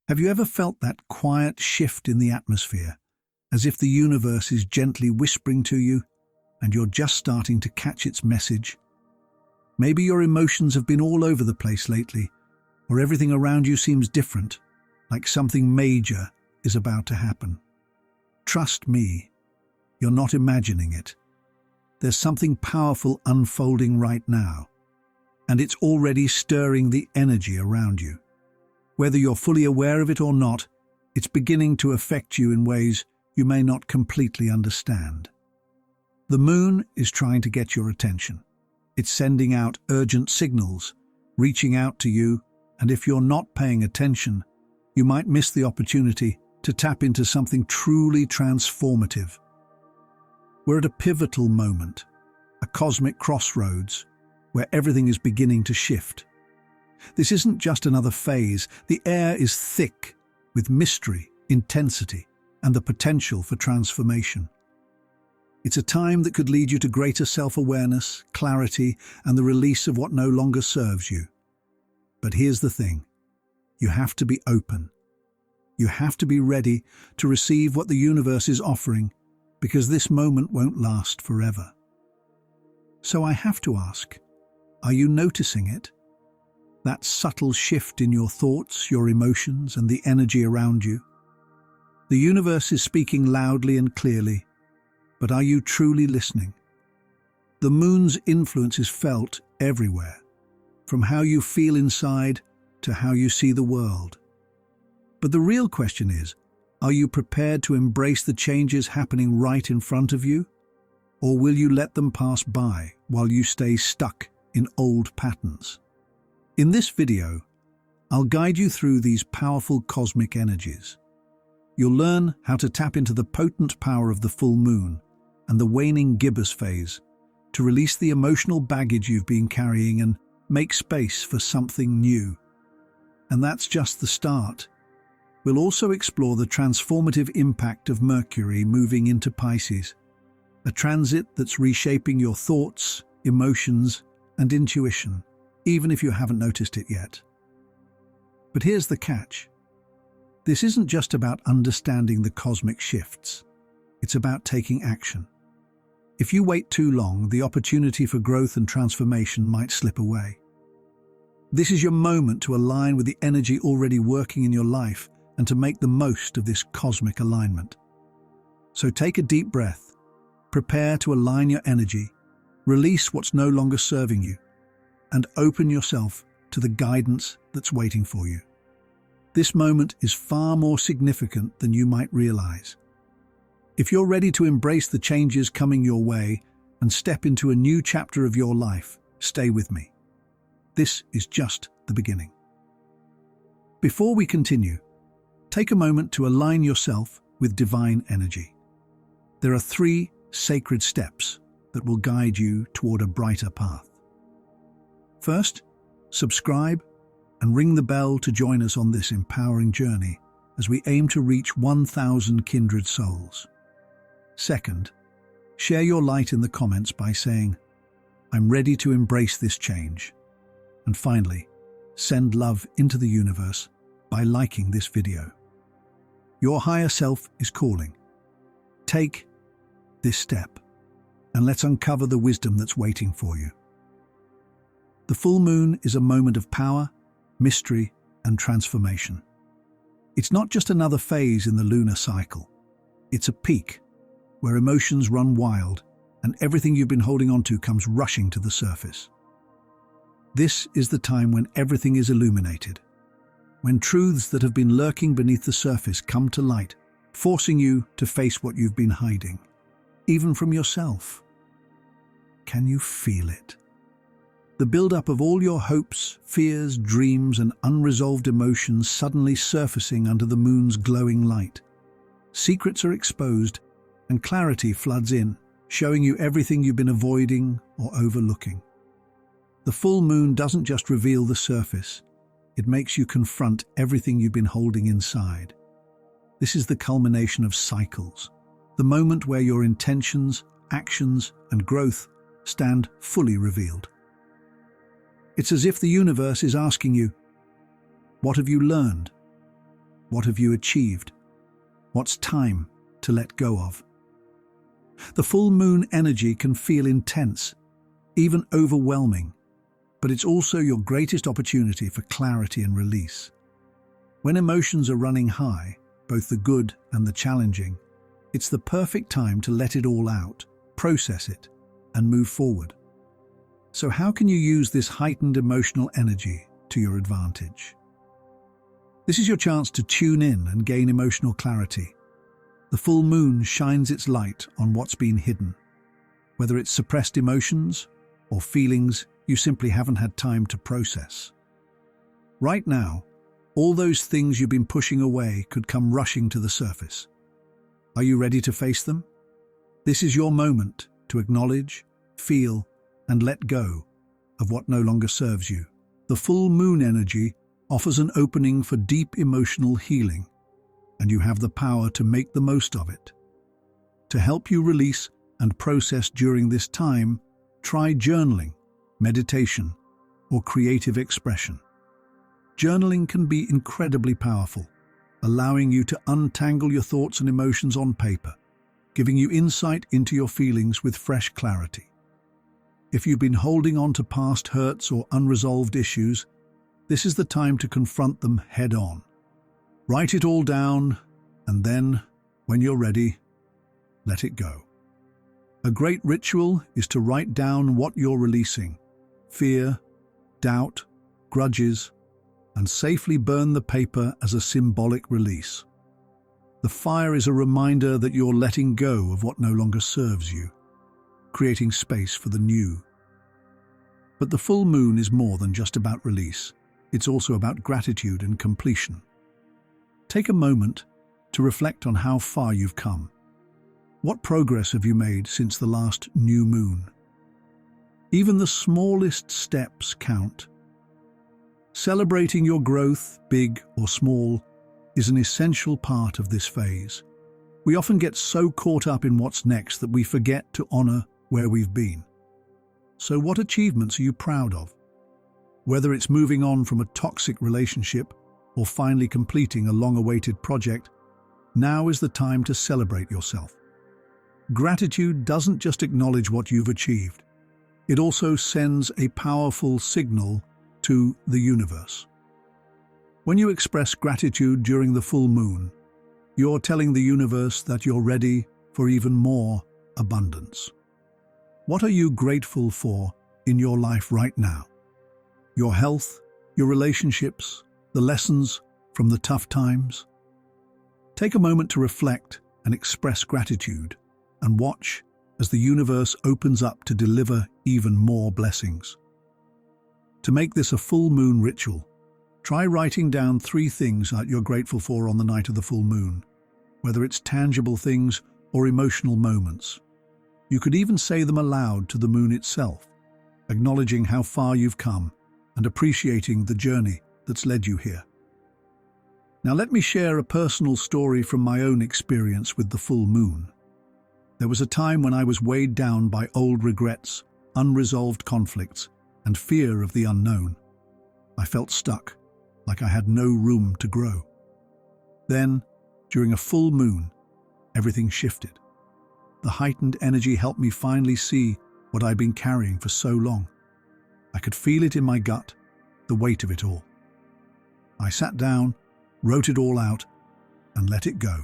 Have you ever felt that quiet shift in the atmosphere, as if the universe is gently whispering to you, and you're just starting to catch its message? Maybe your emotions have been all over the place lately, or everything around you seems different, like something major is about to happen. Trust me, you're not imagining it. There's something powerful unfolding right now, and it's already stirring the energy around you. Whether you're fully aware of it or not, it's beginning to affect you in ways you may not completely understand. The moon is trying to get your attention. It's sending out urgent signals, reaching out to you, and if you're not paying attention, you might miss the opportunity to tap into something truly transformative. We're at a pivotal moment, a cosmic crossroads, where everything is beginning to shift. This isn't just another phase. The air is thick with mystery, intensity, and the potential for transformation. It's a time that could lead you to greater self-awareness, clarity, and the release of what no longer serves you. But here's the thing. You have to be open. You have to be ready to receive what the universe is offering, because this moment won't last forever. So I have to ask, are you noticing it? That subtle shift in your thoughts, your emotions, and the energy around you? The universe is speaking loudly and clearly, but are you truly listening? The moon's influence is felt everywhere, from how you feel inside to how you see the world. But the real question is, are you prepared to embrace the changes happening right in front of you? Or will you let them pass by while you stay stuck in old patterns? In this video, I'll guide you through these powerful cosmic energies. You'll learn how to tap into the potent power of the full moon and the waning gibbous phase to release the emotional baggage you've been carrying and make space for something new. And that's just the start. We'll also explore the transformative impact of Mercury moving into Pisces, a transit that's reshaping your thoughts, emotions, and intuition, even if you haven't noticed it yet. But here's the catch. This isn't just about understanding the cosmic shifts. It's about taking action. If you wait too long, the opportunity for growth and transformation might slip away. This is your moment to align with the energy already working in your life and to make the most of this cosmic alignment. So take a deep breath, prepare to align your energy, release what's no longer serving you, and open yourself to the guidance that's waiting for you. This moment is far more significant than you might realize. If you're ready to embrace the changes coming your way and step into a new chapter of your life, stay with me. This is just the beginning. Before we continue, take a moment to align yourself with divine energy. There are 3 sacred steps that will guide you toward a brighter path. First, subscribe and ring the bell to join us on this empowering journey as we aim to reach 1,000 kindred souls. Second, share your light in the comments by saying, "I'm ready to embrace this change." And finally, send love into the universe by liking this video. Your higher self is calling. Take this step, and let's uncover the wisdom that's waiting for you. The full moon is a moment of power, mystery, and transformation. It's not just another phase in the lunar cycle. It's a peak where emotions run wild and everything you've been holding on to comes rushing to the surface. This is the time when everything is illuminated, when truths that have been lurking beneath the surface come to light, forcing you to face what you've been hiding, even from yourself. Can you feel it? The build-up of all your hopes, fears, dreams, and unresolved emotions suddenly surfacing under the moon's glowing light. Secrets are exposed, and clarity floods in, showing you everything you've been avoiding or overlooking. The full moon doesn't just reveal the surface, it makes you confront everything you've been holding inside. This is the culmination of cycles, the moment where your intentions, actions, and growth stand fully revealed. It's as if the universe is asking you, what have you learned? What have you achieved? What's time to let go of? The full moon energy can feel intense, even overwhelming, but it's also your greatest opportunity for clarity and release. When emotions are running high, both the good and the challenging, it's the perfect time to let it all out, process it, and move forward. So how can you use this heightened emotional energy to your advantage? This is your chance to tune in and gain emotional clarity. The full moon shines its light on what's been hidden, whether it's suppressed emotions or feelings you simply haven't had time to process. Right now, all those things you've been pushing away could come rushing to the surface. Are you ready to face them? This is your moment to acknowledge, feel, and let go of what no longer serves you. The full moon energy offers an opening for deep emotional healing, and you have the power to make the most of it. To help you release and process during this time, try journaling, meditation, or creative expression. Journaling can be incredibly powerful, allowing you to untangle your thoughts and emotions on paper, giving you insight into your feelings with fresh clarity. If you've been holding on to past hurts or unresolved issues, this is the time to confront them head-on. Write it all down, and then, when you're ready, let it go. A great ritual is to write down what you're releasing: fear, doubt, grudges, and safely burn the paper as a symbolic release. The fire is a reminder that you're letting go of what no longer serves you, creating space for the new. But the full moon is more than just about release. It's also about gratitude and completion. Take a moment to reflect on how far you've come. What progress have you made since the last new moon? Even the smallest steps count. Celebrating your growth, big or small, is an essential part of this phase. We often get so caught up in what's next that we forget to honor where we've been. So what achievements are you proud of? Whether it's moving on from a toxic relationship or finally completing a long-awaited project, now is the time to celebrate yourself. Gratitude doesn't just acknowledge what you've achieved. It also sends a powerful signal to the universe. When you express gratitude during the full moon, you're telling the universe that you're ready for even more abundance. What are you grateful for in your life right now? Your health, your relationships, the lessons from the tough times? Take a moment to reflect and express gratitude, and watch as the universe opens up to deliver even more blessings. To make this a full moon ritual, try writing down 3 things that you're grateful for on the night of the full moon, whether it's tangible things or emotional moments. You could even say them aloud to the moon itself, acknowledging how far you've come and appreciating the journey that's led you here. Now let me share a personal story from my own experience with the full moon. There was a time when I was weighed down by old regrets, unresolved conflicts, and fear of the unknown. I felt stuck, like I had no room to grow. Then, during a full moon, everything shifted. The heightened energy helped me finally see what I'd been carrying for so long. I could feel it in my gut, the weight of it all. I sat down, wrote it all out, and let it go.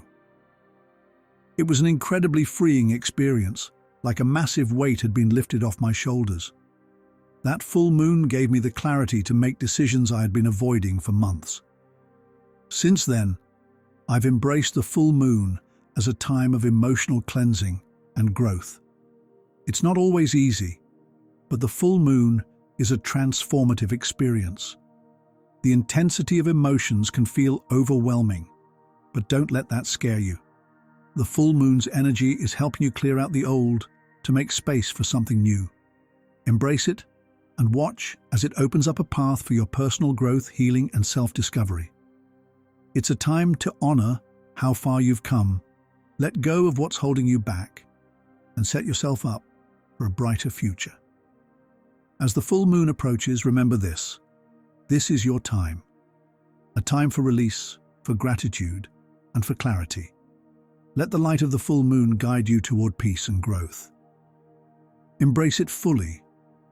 It was an incredibly freeing experience, like a massive weight had been lifted off my shoulders. That full moon gave me the clarity to make decisions I had been avoiding for months. Since then, I've embraced the full moon as a time of emotional cleansing and growth. It's not always easy, but the full moon is a transformative experience. The intensity of emotions can feel overwhelming, but don't let that scare you. The full moon's energy is helping you clear out the old to make space for something new. Embrace it and watch as it opens up a path for your personal growth, healing, and self-discovery. It's a time to honor how far you've come, let go of what's holding you back, and set yourself up for a brighter future. As the full moon approaches, remember this. This is your time. A time for release, for gratitude, and for clarity. Let the light of the full moon guide you toward peace and growth. Embrace it fully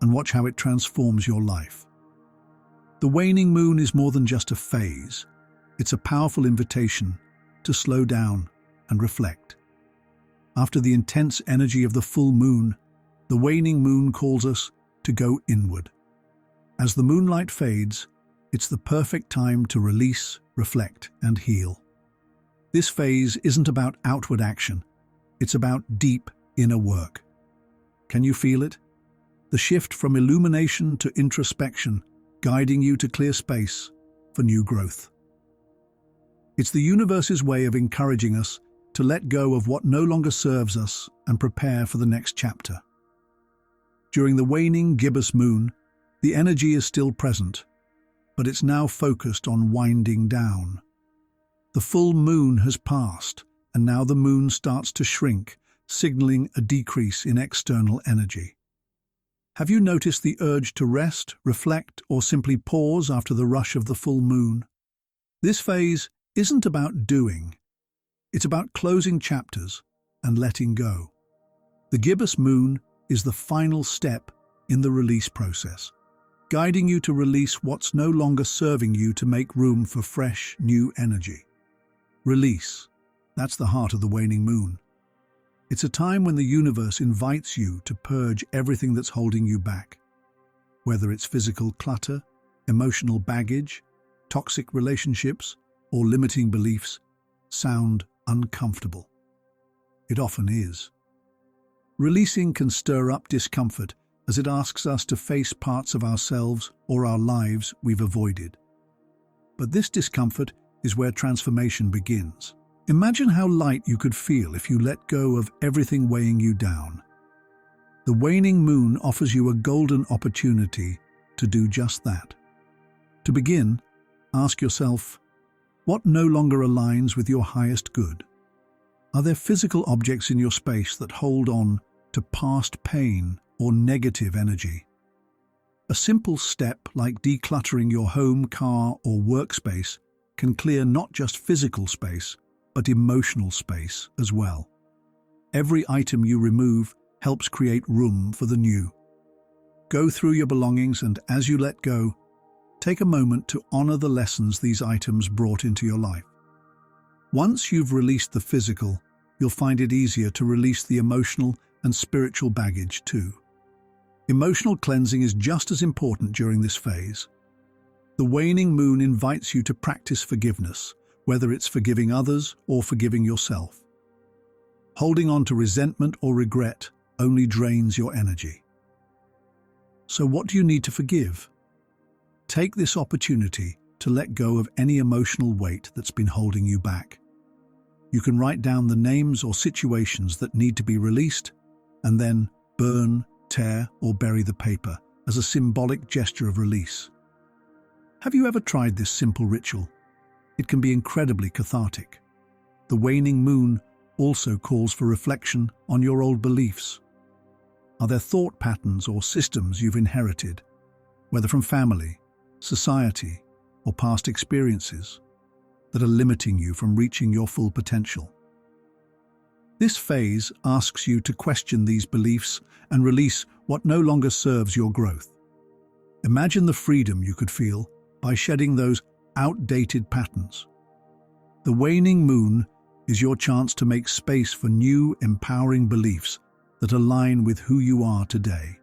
and watch how it transforms your life. The waning moon is more than just a phase. It's a powerful invitation to slow down and reflect. After the intense energy of the full moon, the waning moon calls us to go inward. As the moonlight fades, it's the perfect time to release, reflect, and heal. This phase isn't about outward action, it's about deep inner work. Can you feel it? The shift from illumination to introspection, guiding you to clear space for new growth. It's the universe's way of encouraging us to let go of what no longer serves us and prepare for the next chapter. During the waning gibbous moon, the energy is still present, but it's now focused on winding down. The full moon has passed, and now the moon starts to shrink, signaling a decrease in external energy. Have you noticed the urge to rest, reflect, or simply pause after the rush of the full moon? This phase isn't about doing. It's about closing chapters and letting go. The gibbous moon is the final step in the release process, guiding you to release what's no longer serving you to make room for fresh, new energy. Release. That's the heart of the waning moon. It's a time when the universe invites you to purge everything that's holding you back. Whether it's physical clutter, emotional baggage, toxic relationships, or limiting beliefs, sound uncomfortable. It often is. Releasing can stir up discomfort as it asks us to face parts of ourselves or our lives we've avoided. But this discomfort is where transformation begins. Imagine how light you could feel if you let go of everything weighing you down. The waning moon offers you a golden opportunity to do just that. To begin, ask yourself, what no longer aligns with your highest good? Are there physical objects in your space that hold on to past pain or negative energy? A simple step like decluttering your home, car, or workspace can clear not just physical space, but emotional space as well. Every item you remove helps create room for the new. Go through your belongings, and as you let go, take a moment to honor the lessons these items brought into your life. Once you've released the physical, you'll find it easier to release the emotional and spiritual baggage too. Emotional cleansing is just as important during this phase. The waning moon invites you to practice forgiveness, whether it's forgiving others or forgiving yourself. Holding on to resentment or regret only drains your energy. So what do you need to forgive? Take this opportunity to let go of any emotional weight that's been holding you back. You can write down the names or situations that need to be released, and then burn, tear, or bury the paper as a symbolic gesture of release. Have you ever tried this simple ritual? It can be incredibly cathartic. The waning moon also calls for reflection on your old beliefs. Are there thought patterns or systems you've inherited, whether from family, society, or past experiences, that are limiting you from reaching your full potential? This phase asks you to question these beliefs and release what no longer serves your growth. Imagine the freedom you could feel by shedding those outdated patterns. The waning moon is your chance to make space for new, empowering beliefs that align with who you are today.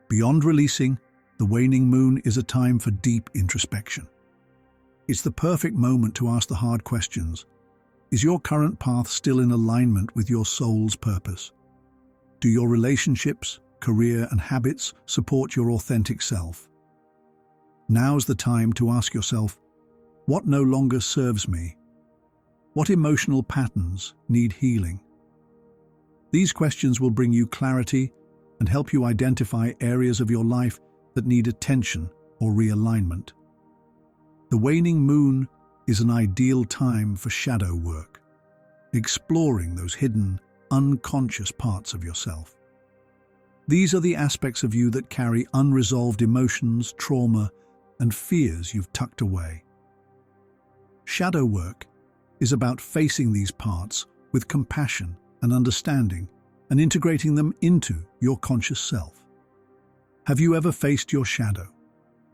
Beyond releasing, the waning moon is a time for deep introspection. It's the perfect moment to ask the hard questions. Is your current path still in alignment with your soul's purpose? Do your relationships, career, and habits support your authentic self? Now's the time to ask yourself, what no longer serves me? What emotional patterns need healing? These questions will bring you clarity and help you identify areas of your life that need attention or realignment. The waning moon is an ideal time for shadow work, exploring those hidden, unconscious parts of yourself. These are the aspects of you that carry unresolved emotions, trauma, and fears you've tucked away. Shadow work is about facing these parts with compassion and understanding and integrating them into your conscious self. Have you ever faced your shadow?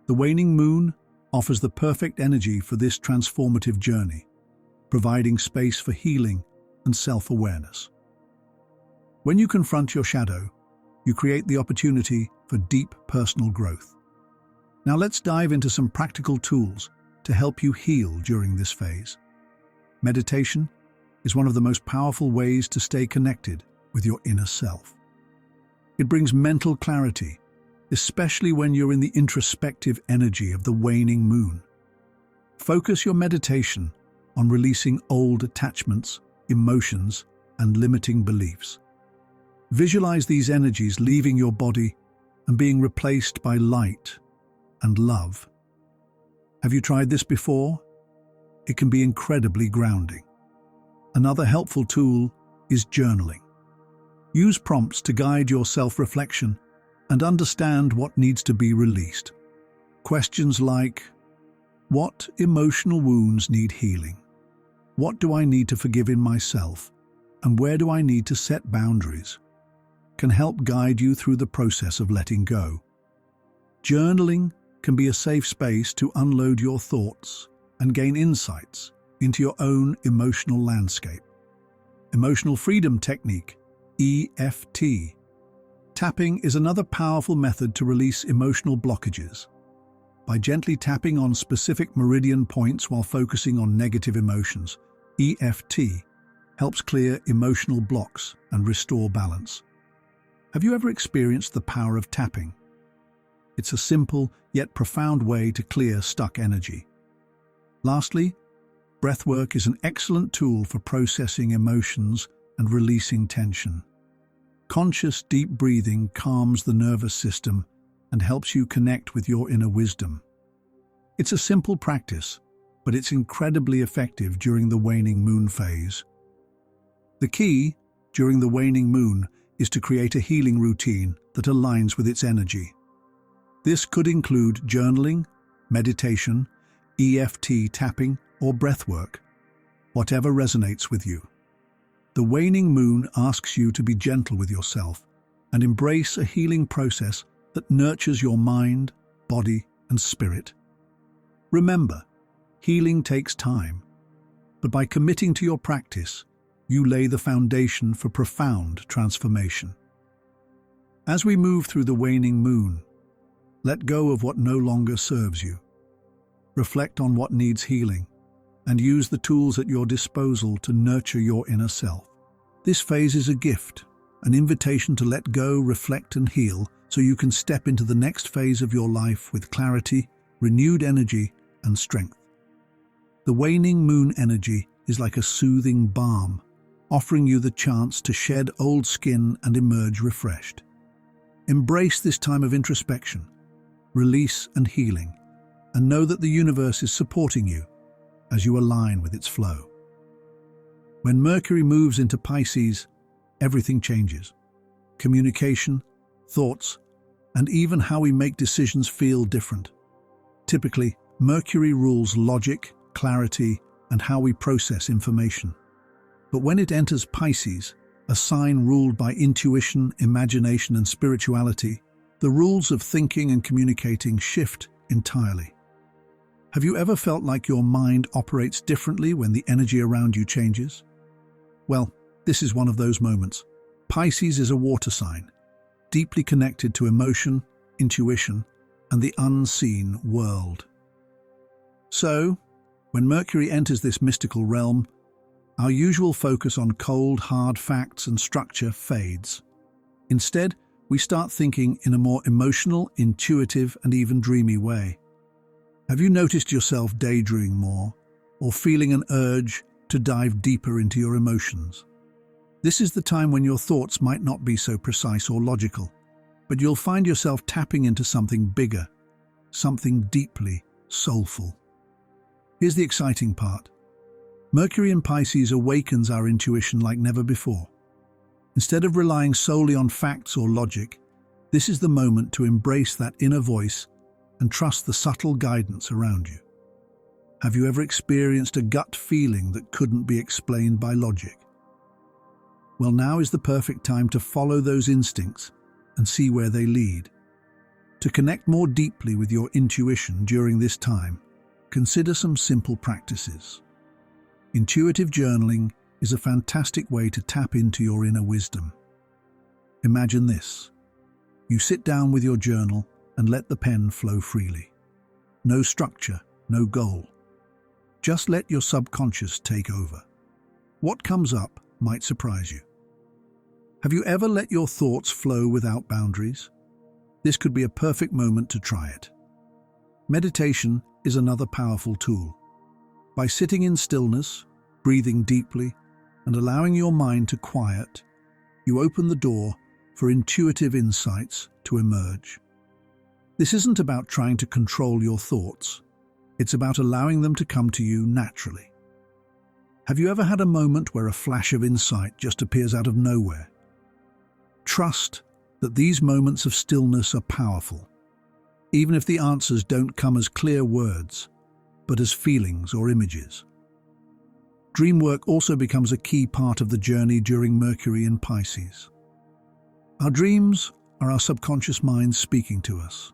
The waning moon offers the perfect energy for this transformative journey, providing space for healing and self-awareness. When you confront your shadow, you create the opportunity for deep personal growth. Now let's dive into some practical tools to help you heal during this phase. Meditation is one of the most powerful ways to stay connected with your inner self. It brings mental clarity, especially when you're in the introspective energy of the waning moon. Focus your meditation on releasing old attachments, emotions, and limiting beliefs. Visualize these energies leaving your body and being replaced by light and love. Have you tried this before? It can be incredibly grounding. Another helpful tool is journaling. Use prompts to guide your self-reflection and understand what needs to be released. Questions like, what emotional wounds need healing? What do I need to forgive in myself? And where do I need to set boundaries? Can help guide you through the process of letting go. Journaling can be a safe space to unload your thoughts and gain insights into your own emotional landscape. Emotional freedom technique, EFT. Tapping is another powerful method to release emotional blockages. By gently tapping on specific meridian points while focusing on negative emotions, EFT helps clear emotional blocks and restore balance. Have you ever experienced the power of tapping? It's a simple yet profound way to clear stuck energy. Lastly, breathwork is an excellent tool for processing emotions and releasing tension. Conscious deep breathing calms the nervous system and helps you connect with your inner wisdom. It's a simple practice, but it's incredibly effective during the waning moon phase. The key, during the waning moon, is to create a healing routine that aligns with its energy. This could include journaling, meditation, EFT tapping, or breathwork, whatever resonates with you. The waning moon asks you to be gentle with yourself and embrace a healing process that nurtures your mind, body, and spirit. Remember, healing takes time, but by committing to your practice, you lay the foundation for profound transformation. As we move through the waning moon, let go of what no longer serves you. Reflect on what needs healing, and use the tools at your disposal to nurture your inner self. This phase is a gift, an invitation to let go, reflect, and heal so you can step into the next phase of your life with clarity, renewed energy, and strength. The waning moon energy is like a soothing balm, offering you the chance to shed old skin and emerge refreshed. Embrace this time of introspection, release, and healing, and know that the universe is supporting you as you align with its flow. When Mercury moves into Pisces, everything changes. Communication, thoughts, and even how we make decisions feel different. Typically, Mercury rules logic, clarity, and how we process information. But when it enters Pisces, a sign ruled by intuition, imagination, and spirituality, the rules of thinking and communicating shift entirely. Have you ever felt like your mind operates differently when the energy around you changes? Well, this is one of those moments. Pisces is a water sign, deeply connected to emotion, intuition, and the unseen world. So, when Mercury enters this mystical realm, our usual focus on cold, hard facts and structure fades. Instead, we start thinking in a more emotional, intuitive, and even dreamy way. Have you noticed yourself daydreaming more, or feeling an urge to dive deeper into your emotions? This is the time when your thoughts might not be so precise or logical, but you'll find yourself tapping into something bigger, something deeply soulful. Here's the exciting part. Mercury in Pisces awakens our intuition like never before. Instead of relying solely on facts or logic, this is the moment to embrace that inner voice and trust the subtle guidance around you. Have you ever experienced a gut feeling that couldn't be explained by logic? Well, now is the perfect time to follow those instincts and see where they lead. To connect more deeply with your intuition during this time, consider some simple practices. Intuitive journaling is a fantastic way to tap into your inner wisdom. Imagine this. You sit down with your journal and let the pen flow freely. No structure, no goal. Just let your subconscious take over. What comes up might surprise you. Have you ever let your thoughts flow without boundaries? This could be a perfect moment to try it. Meditation is another powerful tool. By sitting in stillness, breathing deeply, and allowing your mind to quiet, you open the door for intuitive insights to emerge. This isn't about trying to control your thoughts. It's about allowing them to come to you naturally. Have you ever had a moment where a flash of insight just appears out of nowhere? Trust that these moments of stillness are powerful, even if the answers don't come as clear words, but as feelings or images. Dream work also becomes a key part of the journey during Mercury in Pisces. Our dreams are our subconscious minds speaking to us,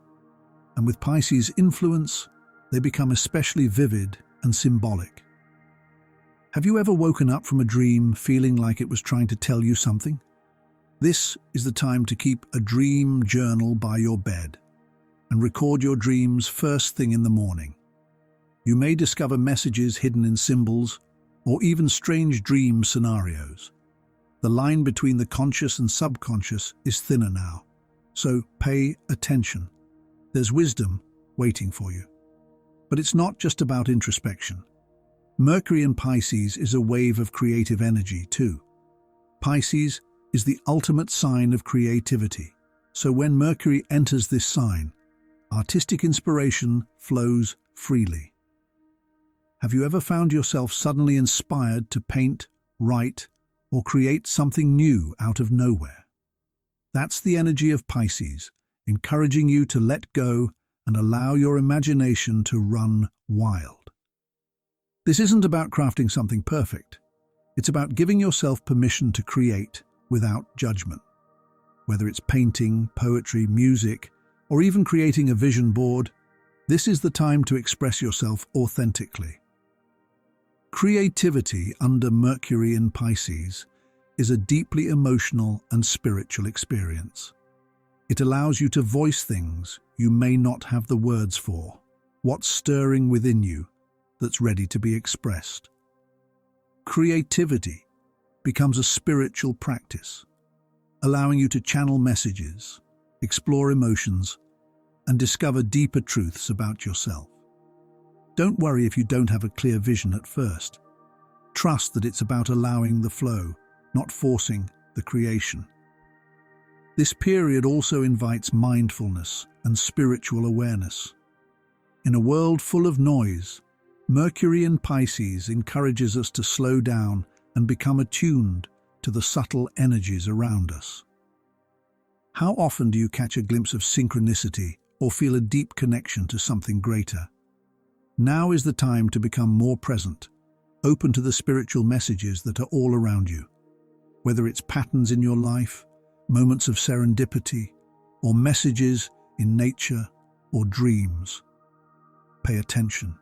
and with Pisces' influence, they become especially vivid and symbolic. Have you ever woken up from a dream feeling like it was trying to tell you something? This is the time to keep a dream journal by your bed and record your dreams first thing in the morning. You may discover messages hidden in symbols or even strange dream scenarios. The line between the conscious and subconscious is thinner now, so pay attention. There's wisdom waiting for you. But it's not just about introspection. Mercury in Pisces is a wave of creative energy too. Pisces is the ultimate sign of creativity. So when Mercury enters this sign, artistic inspiration flows freely. Have you ever found yourself suddenly inspired to paint, write, or create something new out of nowhere? That's the energy of Pisces, encouraging you to let go and allow your imagination to run wild. This isn't about crafting something perfect. It's about giving yourself permission to create without judgment. Whether it's painting, poetry, music, or even creating a vision board, this is the time to express yourself authentically. Creativity under Mercury in Pisces is a deeply emotional and spiritual experience. It allows you to voice things you may not have the words for, what's stirring within you that's ready to be expressed. Creativity becomes a spiritual practice, allowing you to channel messages, explore emotions, and discover deeper truths about yourself. Don't worry if you don't have a clear vision at first. Trust that it's about allowing the flow, not forcing the creation. This period also invites mindfulness and spiritual awareness. In a world full of noise, Mercury in Pisces encourages us to slow down and become attuned to the subtle energies around us. How often do you catch a glimpse of synchronicity or feel a deep connection to something greater? Now is the time to become more present, open to the spiritual messages that are all around you. Whether it's patterns in your life, moments of serendipity, or messages in nature or dreams, pay attention,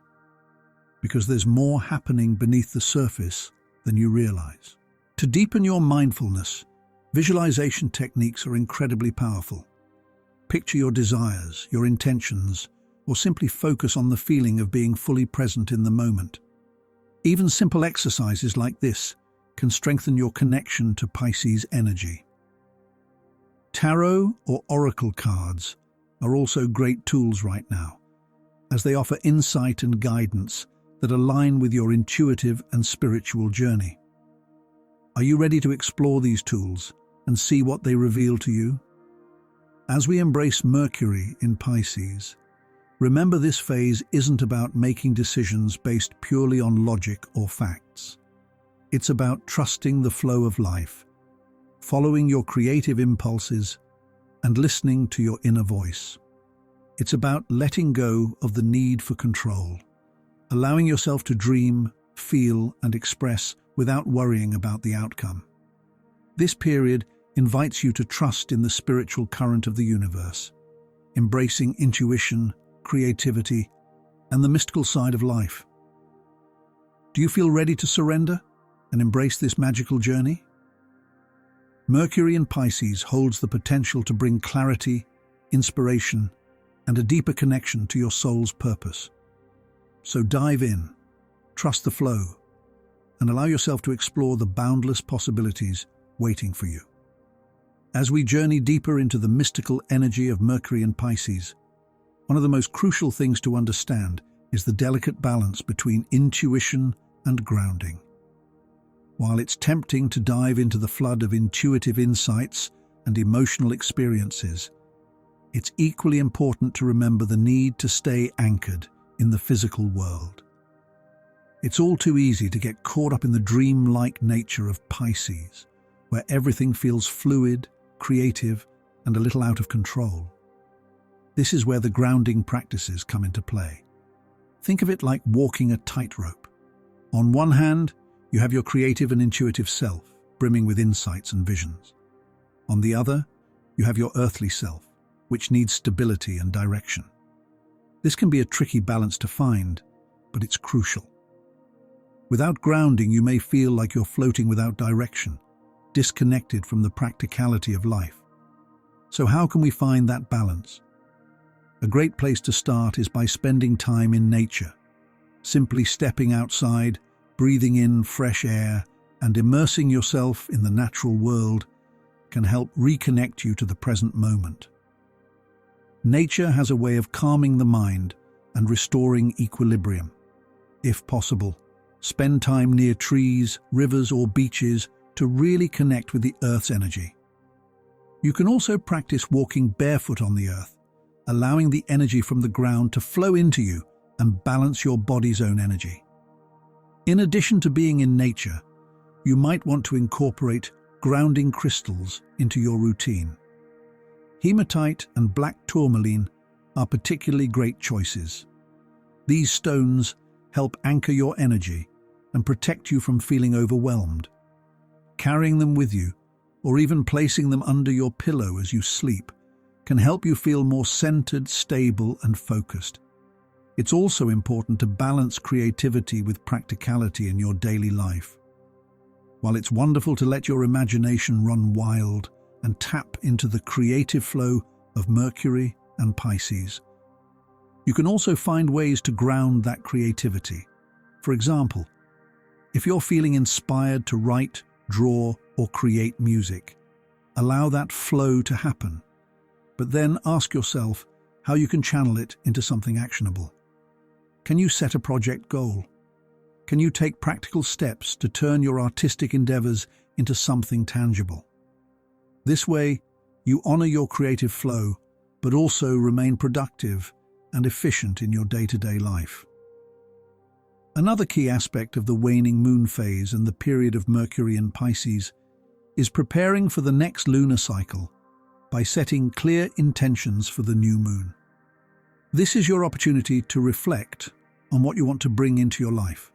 because there's more happening beneath the surface than you realize. To deepen your mindfulness, visualization techniques are incredibly powerful. Picture your desires, your intentions, or simply focus on the feeling of being fully present in the moment. Even simple exercises like this can strengthen your connection to Pisces energy. Tarot or oracle cards are also great tools right now, as they offer insight and guidance that align with your intuitive and spiritual journey. Are you ready to explore these tools and see what they reveal to you? As we embrace Mercury in Pisces, remember this phase isn't about making decisions based purely on logic or facts. It's about trusting the flow of life, following your creative impulses, and listening to your inner voice. It's about letting go of the need for control, allowing yourself to dream, feel, and express without worrying about the outcome. This period invites you to trust in the spiritual current of the universe, embracing intuition, creativity, and the mystical side of life. Do you feel ready to surrender and embrace this magical journey? Mercury in Pisces holds the potential to bring clarity, inspiration, and a deeper connection to your soul's purpose. So dive in, trust the flow, and allow yourself to explore the boundless possibilities waiting for you. As we journey deeper into the mystical energy of Mercury in Pisces, one of the most crucial things to understand is the delicate balance between intuition and grounding. While it's tempting to dive into the flood of intuitive insights and emotional experiences, it's equally important to remember the need to stay anchored in the physical world. It's all too easy to get caught up in the dream-like nature of Pisces, where everything feels fluid, creative, and a little out of control. This is where the grounding practices come into play. Think of it like walking a tightrope. On one hand, you have your creative and intuitive self, brimming with insights and visions. On the other, you have your earthly self, which needs stability and direction. This can be a tricky balance to find, but it's crucial. Without grounding, you may feel like you're floating without direction, disconnected from the practicality of life. So how can we find that balance? A great place to start is by spending time in nature. Simply stepping outside, breathing in fresh air, and immersing yourself in the natural world can help reconnect you to the present moment. Nature has a way of calming the mind and restoring equilibrium. If possible, spend time near trees, rivers, or beaches to really connect with the Earth's energy. You can also practice walking barefoot on the Earth, allowing the energy from the ground to flow into you and balance your body's own energy. In addition to being in nature, you might want to incorporate grounding crystals into your routine. Hematite and black tourmaline are particularly great choices. These stones help anchor your energy and protect you from feeling overwhelmed. Carrying them with you, or even placing them under your pillow as you sleep, can help you feel more centered, stable, and focused. It's also important to balance creativity with practicality in your daily life. While it's wonderful to let your imagination run wild and tap into the creative flow of Mercury and Pisces, you can also find ways to ground that creativity. For example, if you're feeling inspired to write, draw, or create music, allow that flow to happen, but then ask yourself how you can channel it into something actionable. Can you set a project goal? Can you take practical steps to turn your artistic endeavors into something tangible? This way, you honor your creative flow, but also remain productive and efficient in your day-to-day life. Another key aspect of the waning moon phase and the period of Mercury in Pisces is preparing for the next lunar cycle by setting clear intentions for the new moon. This is your opportunity to reflect on what you want to bring into your life,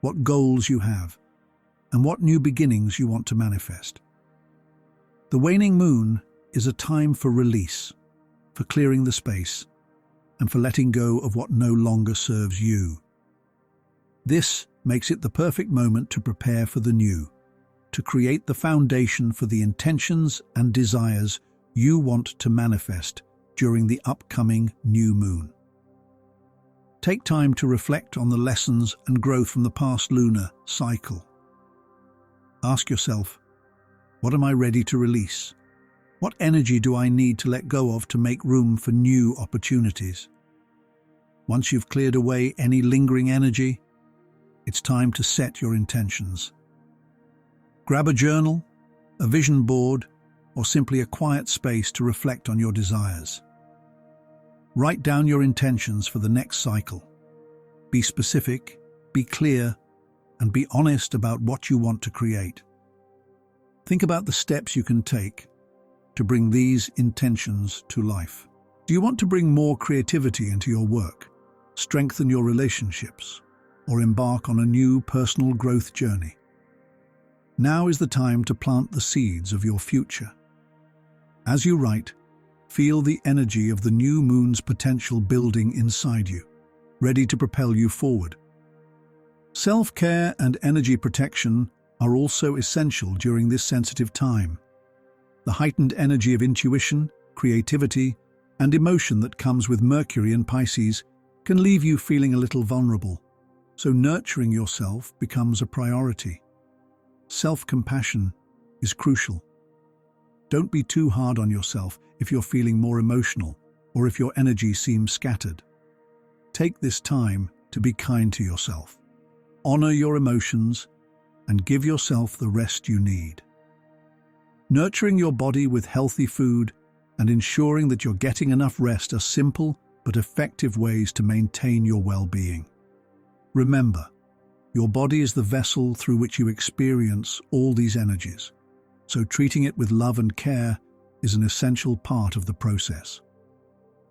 what goals you have, and what new beginnings you want to manifest. The waning moon is a time for release, for clearing the space, and for letting go of what no longer serves you. This makes it the perfect moment to prepare for the new, to create the foundation for the intentions and desires you want to manifest during the upcoming new moon. Take time to reflect on the lessons and growth from the past lunar cycle. Ask yourself, what am I ready to release? What energy do I need to let go of to make room for new opportunities? Once you've cleared away any lingering energy, it's time to set your intentions. Grab a journal, a vision board, or simply a quiet space to reflect on your desires. Write down your intentions for the next cycle. Be specific, be clear, and be honest about what you want to create. Think about the steps you can take to bring these intentions to life. Do you want to bring more creativity into your work? strengthen your relationships, or embark on a new personal growth journey. Now is the time to plant the seeds of your future. As you write, feel the energy of the new moon's potential building inside you, ready to propel you forward. Self-care and energy protection are also essential during this sensitive time. The heightened energy of intuition, creativity, and emotion that comes with Mercury in Pisces can leave you feeling a little vulnerable, so nurturing yourself becomes a priority. Self-compassion is crucial. Don't be too hard on yourself if you're feeling more emotional or if your energy seems scattered. Take this time to be kind to yourself. Honor your emotions and give yourself the rest you need. Nurturing your body with healthy food and ensuring that you're getting enough rest are simple but effective ways to maintain your well-being. Remember, your body is the vessel through which you experience all these energies, so treating it with love and care is an essential part of the process.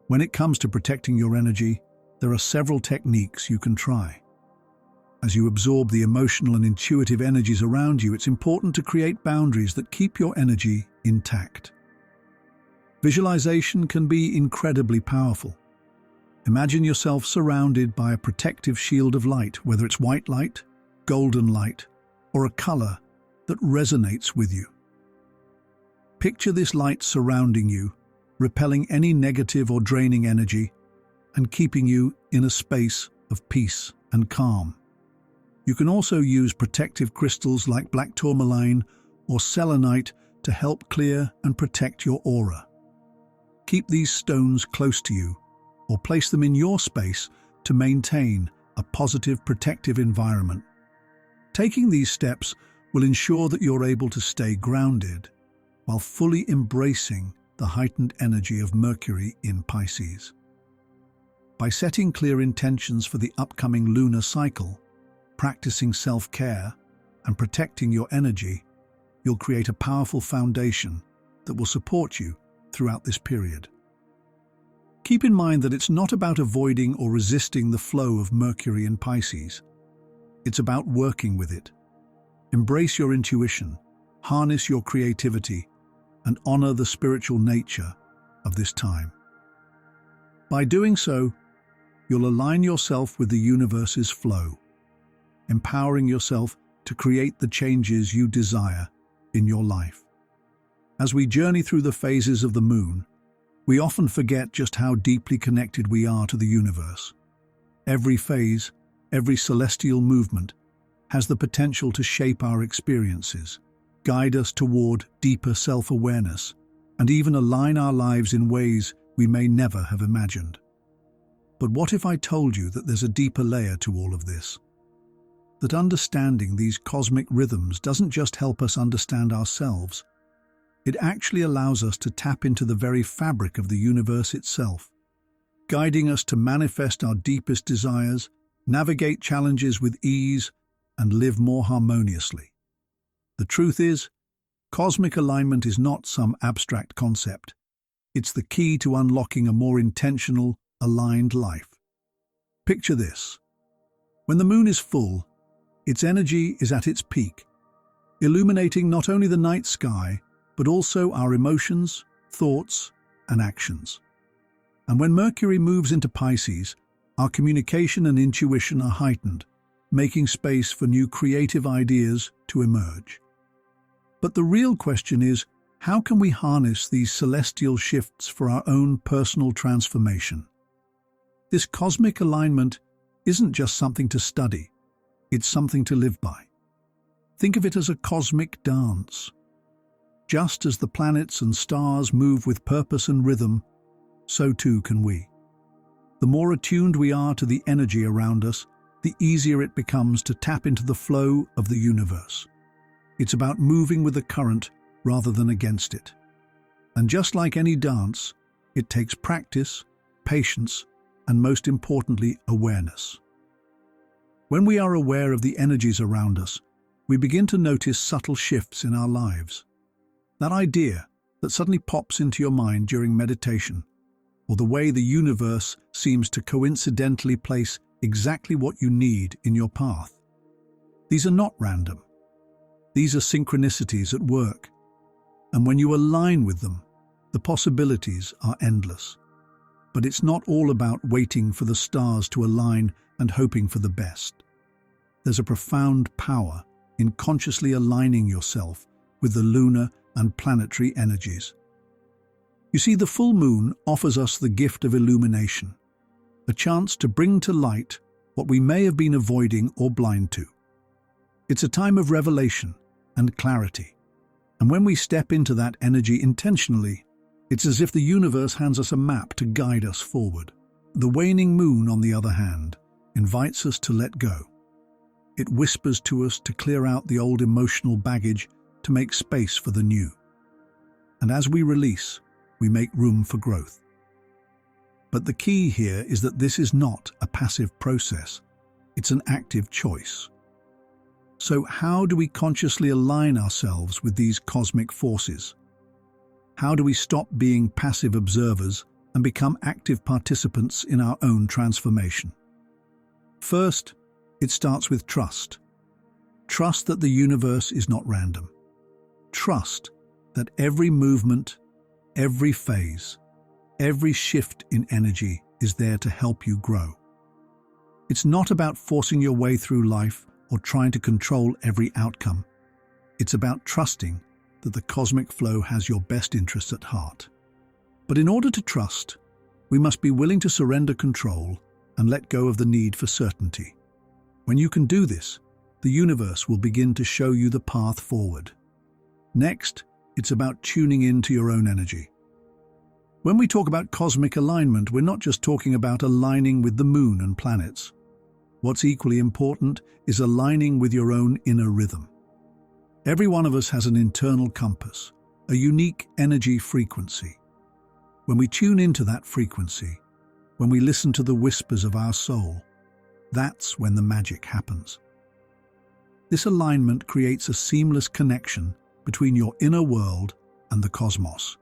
When it comes to protecting your energy, there are several techniques you can try. As you absorb the emotional and intuitive energies around you, it's important to create boundaries that keep your energy intact. Visualization can be incredibly powerful. Imagine yourself surrounded by a protective shield of light, whether it's white light, golden light, or a color that resonates with you. Picture this light surrounding you, repelling any negative or draining energy and keeping you in a space of peace and calm. You can also use protective crystals like black tourmaline or selenite to help clear and protect your aura. Keep these stones close to you or place them in your space to maintain a positive, protective environment. Taking these steps will ensure that you're able to stay grounded while fully embracing the heightened energy of Mercury in Pisces. By setting clear intentions for the upcoming lunar cycle, practicing self-care, and protecting your energy, you'll create a powerful foundation that will support you throughout this period. Keep in mind that it's not about avoiding or resisting the flow of Mercury in Pisces. It's about working with it. Embrace your intuition, harness your creativity, and honor the spiritual nature of this time. By doing so, you'll align yourself with the universe's flow, empowering yourself to create the changes you desire in your life. As we journey through the phases of the moon, we often forget just how deeply connected we are to the universe. Every phase, every celestial movement, has the potential to shape our experiences, guide us toward deeper self-awareness, and even align our lives in ways we may never have imagined. But what if I told you that there's a deeper layer to all of this? That understanding these cosmic rhythms doesn't just help us understand ourselves, it actually allows us to tap into the very fabric of the universe itself, guiding us to manifest our deepest desires, navigate challenges with ease, and live more harmoniously. The truth is, cosmic alignment is not some abstract concept. It's the key to unlocking a more intentional, aligned life. Picture this. When the moon is full, its energy is at its peak, illuminating not only the night sky, but also our emotions, thoughts, and actions. And when Mercury moves into Pisces, our communication and intuition are heightened, making space for new creative ideas to emerge. But the real question is, how can we harness these celestial shifts for our own personal transformation? This cosmic alignment isn't just something to study, it's something to live by. Think of it as a cosmic dance. Just as the planets and stars move with purpose and rhythm, so too can we. The more attuned we are to the energy around us, the easier it becomes to tap into the flow of the universe. It's about moving with the current rather than against it. And just like any dance, it takes practice, patience, and most importantly, awareness. When we are aware of the energies around us, we begin to notice subtle shifts in our lives. That idea that suddenly pops into your mind during meditation, or the way the universe seems to coincidentally place exactly what you need in your path. These are not random. These are synchronicities at work. And when you align with them, the possibilities are endless. But it's not all about waiting for the stars to align and hoping for the best. There's a profound power in consciously aligning yourself with the lunar and planetary energies. You see, the full moon offers us the gift of illumination, a chance to bring to light what we may have been avoiding or blind to. It's a time of revelation and clarity, and when we step into that energy intentionally, it's as if the universe hands us a map to guide us forward. The waning moon, on the other hand, invites us to let go. It whispers to us to clear out the old emotional baggage to make space for the new. And as we release, we make room for growth. But the key here is that this is not a passive process. It's an active choice. So how do we consciously align ourselves with these cosmic forces? How do we stop being passive observers and become active participants in our own transformation? First, it starts with trust. Trust that the universe is not random. Trust that every movement, every phase, every shift in energy is there to help you grow. It's not about forcing your way through life or trying to control every outcome. It's about trusting that the cosmic flow has your best interests at heart. But in order to trust, we must be willing to surrender control and let go of the need for certainty. When you can do this, the universe will begin to show you the path forward. Next, it's about tuning in to your own energy. When we talk about cosmic alignment, we're not just talking about aligning with the moon and planets. What's equally important is aligning with your own inner rhythm. Every one of us has an internal compass, a unique energy frequency. When we tune into that frequency, when we listen to the whispers of our soul, that's when the magic happens. This alignment creates a seamless connection between your inner world and the cosmos.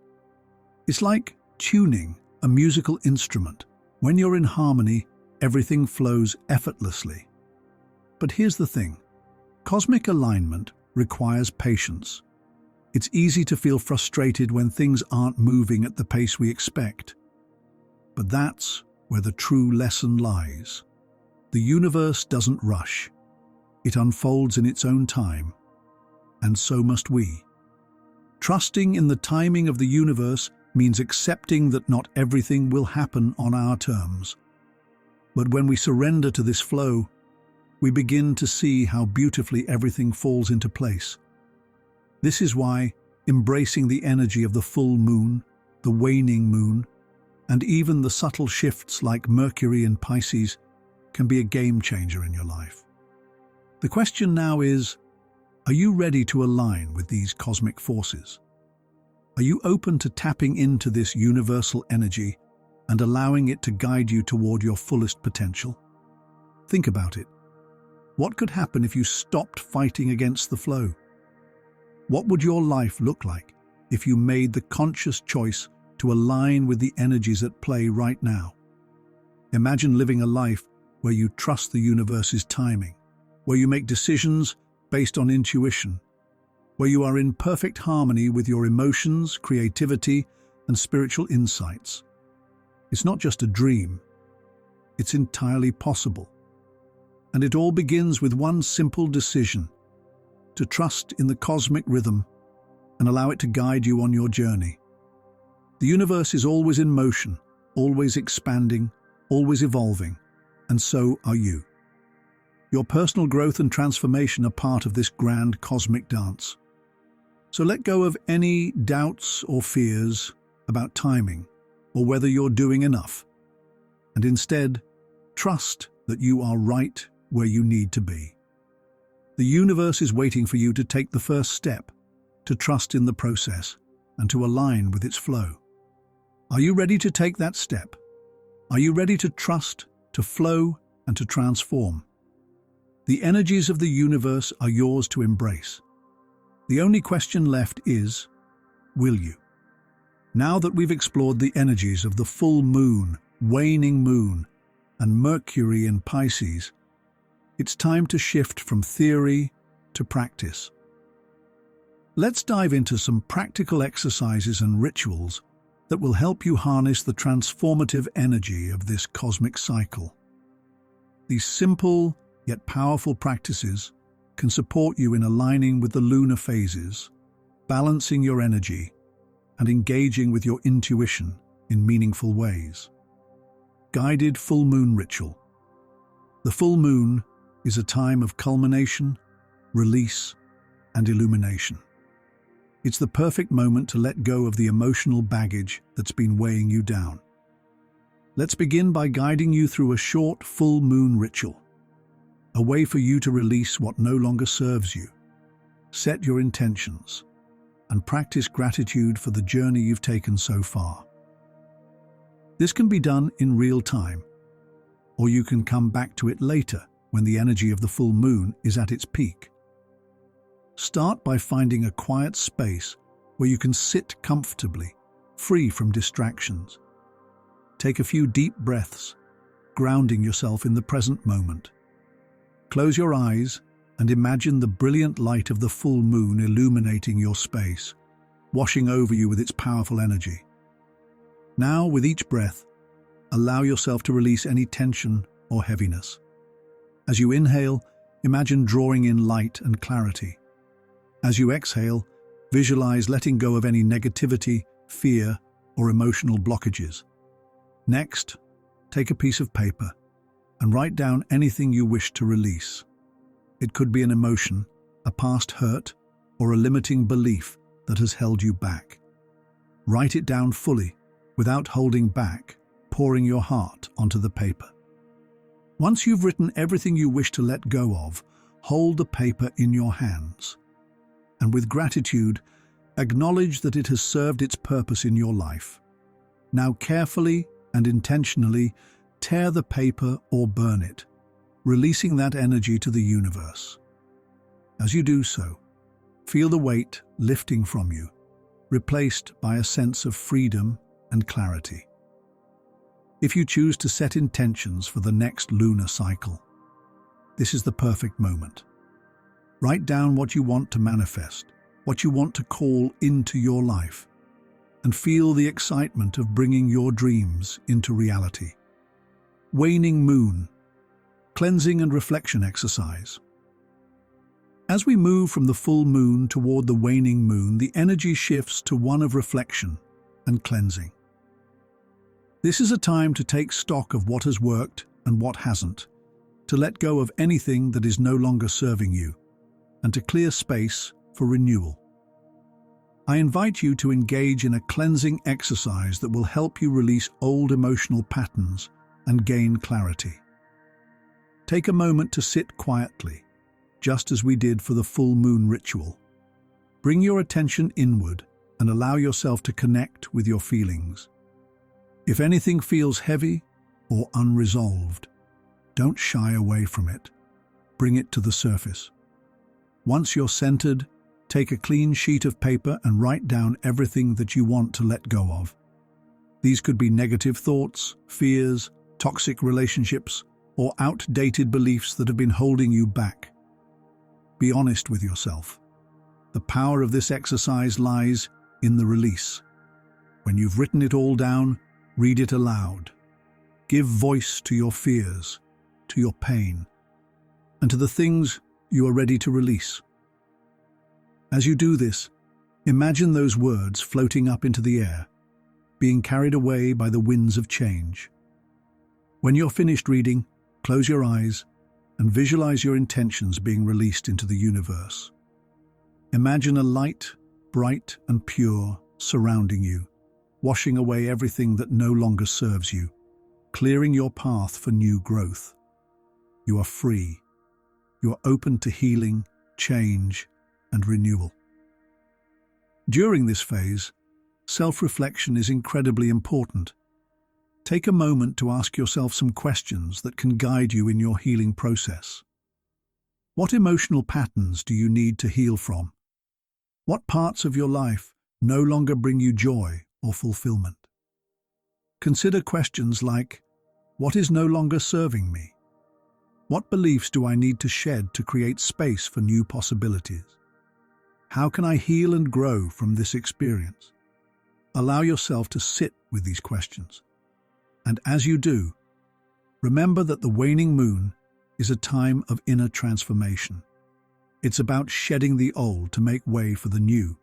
It's like tuning a musical instrument. When you're in harmony, everything flows effortlessly. But here's the thing. Cosmic alignment requires patience. It's easy to feel frustrated when things aren't moving at the pace we expect. But that's where the true lesson lies. The universe doesn't rush. It unfolds in its own time, and so must we. Trusting in the timing of the universe means accepting that not everything will happen on our terms. But when we surrender to this flow, we begin to see how beautifully everything falls into place. This is why embracing the energy of the full moon, the waning moon, and even the subtle shifts like Mercury and Pisces can be a game changer in your life. The question now is, are you ready to align with these cosmic forces? Are you open to tapping into this universal energy and allowing it to guide you toward your fullest potential? Think about it. What could happen if you stopped fighting against the flow? What would your life look like if you made the conscious choice to align with the energies at play right now? Imagine living a life where you trust the universe's timing, where you make decisions based on intuition, where you are in perfect harmony with your emotions, creativity, and spiritual insights. It's not just a dream, it's entirely possible. And it all begins with one simple decision: to trust in the cosmic rhythm and allow it to guide you on your journey. The universe is always in motion, always expanding, always evolving, and so are you. Your personal growth and transformation are part of this grand cosmic dance. So let go of any doubts or fears about timing or whether you're doing enough, and instead, trust that you are right where you need to be. The universe is waiting for you to take the first step, to trust in the process, and to align with its flow. Are you ready to take that step? Are you ready to trust, to flow, and to transform? The energies of the universe are yours to embrace. The only question left is, will you? Now that we've explored the energies of the full moon, waning moon, and Mercury in Pisces, it's time to shift from theory to practice. Let's dive into some practical exercises and rituals that will help you harness the transformative energy of this cosmic cycle. These simple yet powerful practices can support you in aligning with the lunar phases, balancing your energy, and engaging with your intuition in meaningful ways. Guided full moon ritual. The full moon is a time of culmination, release, and illumination. It's the perfect moment to let go of the emotional baggage that's been weighing you down. Let's begin by guiding you through a short full moon ritual, a way for you to release what no longer serves you. Set your intentions and practice gratitude for the journey you've taken so far. This can be done in real time, or you can come back to it later when the energy of the full moon is at its peak. Start by finding a quiet space where you can sit comfortably, free from distractions. Take a few deep breaths, grounding yourself in the present moment. Close your eyes and imagine the brilliant light of the full moon illuminating your space, washing over you with its powerful energy. Now, with each breath, allow yourself to release any tension or heaviness. As you inhale, imagine drawing in light and clarity. As you exhale, visualize letting go of any negativity, fear, or emotional blockages. Next, take a piece of paper and write down anything you wish to release. It could be an emotion, a past hurt, or a limiting belief that has held you back. Write it down fully, without holding back, pouring your heart onto the paper. Once you've written everything you wish to let go of, hold the paper in your hands. And with gratitude, acknowledge that it has served its purpose in your life. Now carefully and intentionally tear the paper or burn it, releasing that energy to the universe. As you do so, feel the weight lifting from you, replaced by a sense of freedom and clarity. If you choose to set intentions for the next lunar cycle, this is the perfect moment. Write down what you want to manifest, what you want to call into your life, and feel the excitement of bringing your dreams into reality. Waning moon, cleansing and reflection exercise. As we move from the full moon toward the waning moon, the energy shifts to one of reflection and cleansing. This is a time to take stock of what has worked and what hasn't, to let go of anything that is no longer serving you, and to clear space for renewal. I invite you to engage in a cleansing exercise that will help you release old emotional patterns and gain clarity. Take a moment to sit quietly, just as we did for the full moon ritual. Bring your attention inward and allow yourself to connect with your feelings. If anything feels heavy or unresolved, don't shy away from it. Bring it to the surface. Once you're centered, take a clean sheet of paper and write down everything that you want to let go of. These could be negative thoughts, fears, toxic relationships, or outdated beliefs that have been holding you back. Be honest with yourself. The power of this exercise lies in the release. When you've written it all down, read it aloud. Give voice to your fears, to your pain, and to the things you are ready to release. As you do this, imagine those words floating up into the air, being carried away by the winds of change. When you're finished reading, close your eyes and visualize your intentions being released into the universe. Imagine a light, bright and pure, surrounding you, washing away everything that no longer serves you, clearing your path for new growth. You are free. You are open to healing, change, and renewal. During this phase, self-reflection is incredibly important. Take a moment to ask yourself some questions that can guide you in your healing process. What emotional patterns do you need to heal from? What parts of your life no longer bring you joy or fulfillment. Consider questions like, what is no longer serving me? What beliefs do I need to shed to create space for new possibilities? How can I heal and grow from this experience? Allow yourself to sit with these questions. And as you do, remember that the waning moon is a time of inner transformation. It's about shedding the old to make way for the new,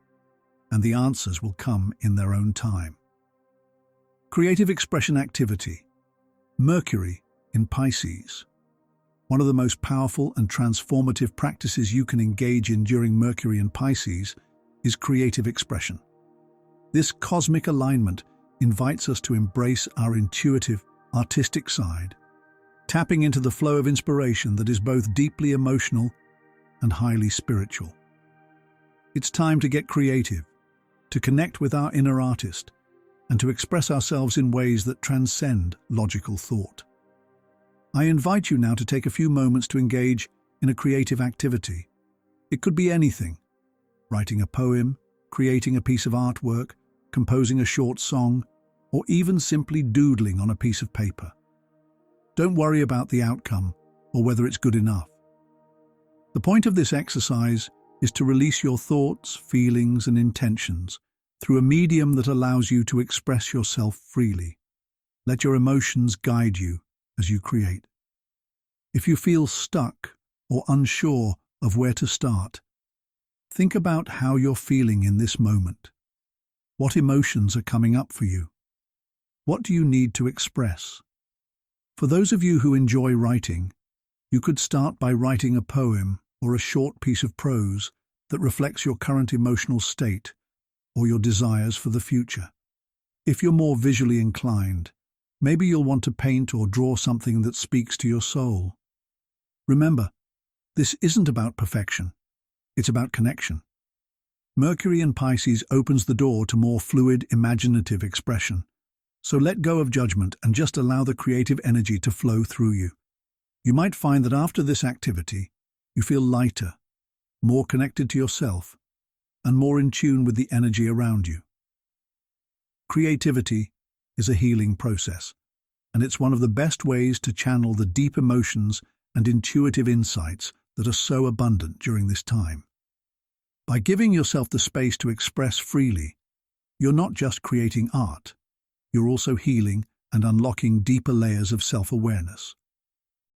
and the answers will come in their own time. Creative expression activity. Mercury in Pisces. One of the most powerful and transformative practices you can engage in during Mercury in Pisces is creative expression. This cosmic alignment invites us to embrace our intuitive, artistic side, tapping into the flow of inspiration that is both deeply emotional and highly spiritual. It's time to get creative, to connect with our inner artist, and to express ourselves in ways that transcend logical thought. I invite you now to take a few moments to engage in a creative activity. It could be anything: writing a poem, creating a piece of artwork, composing a short song, or even simply doodling on a piece of paper. Don't worry about the outcome or whether it's good enough. The point of this exercise is to release your thoughts, feelings, and intentions through a medium that allows you to express yourself freely. Let your emotions guide you as you create. If you feel stuck or unsure of where to start, think about how you're feeling in this moment. What emotions are coming up for you? What do you need to express? For those of you who enjoy writing, you could start by writing a poem or a short piece of prose that reflects your current emotional state or your desires for the future. If you're more visually inclined, maybe you'll want to paint or draw something that speaks to your soul. Remember, this isn't about perfection, it's about connection. Mercury in Pisces opens the door to more fluid, imaginative expression. So let go of judgment and just allow the creative energy to flow through you. You might find that after this activity, you feel lighter, more connected to yourself, and more in tune with the energy around you. Creativity is a healing process, and it's one of the best ways to channel the deep emotions and intuitive insights that are so abundant during this time. By giving yourself the space to express freely, you're not just creating art, you're also healing and unlocking deeper layers of self-awareness.